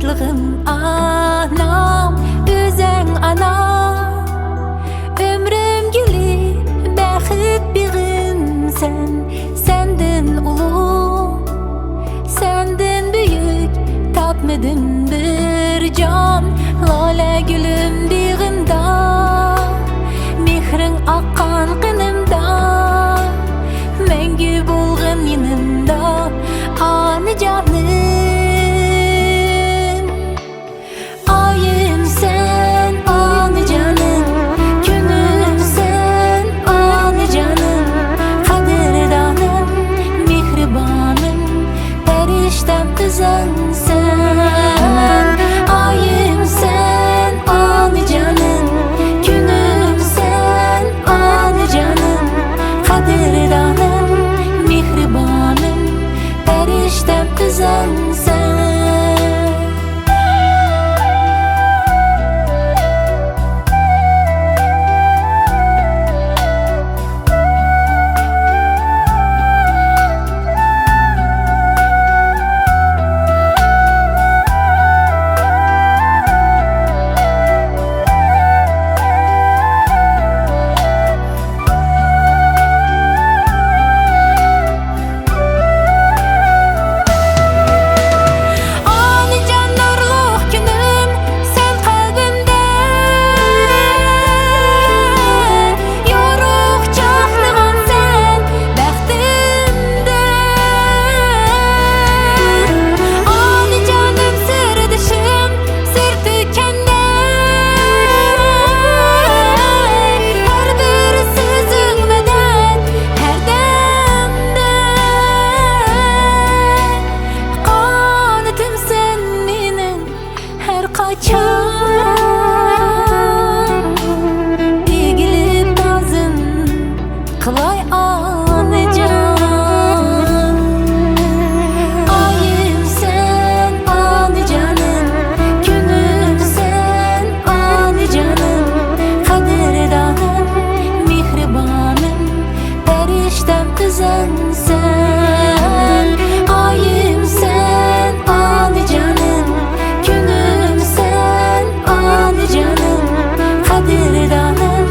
şadlığım anam, özün ana. Ömrüm gili bəxit biğim sen, senden ulu, senden büyük tapmadım bir can. Lale gülüm biğimda, mehrin aqqan qınımda, мәңгі болғын енімда, аны жаным. Ayım sen, аны жаным, күнім sen, аны жаным, қадірданым, мехрибаным, пәріштем өзіңсің. Ayım sen, аны жаным, күнім sen, аны жаным, қадірданым, mehribanım, periştem özünsen. Egilip tazın kılay anıcan. Ayım sen, anı canım, günüm sen, anı canım, kadirdanım, mehribanım, periştem özünsen. Ayım sen, anı canım, günüm sen, anı canım, kadirdanım,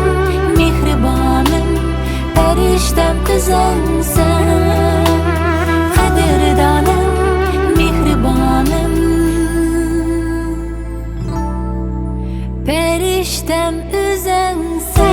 mehribanım, periştem özünsen. Kadirdanım, mehribanım, periştem özünsen.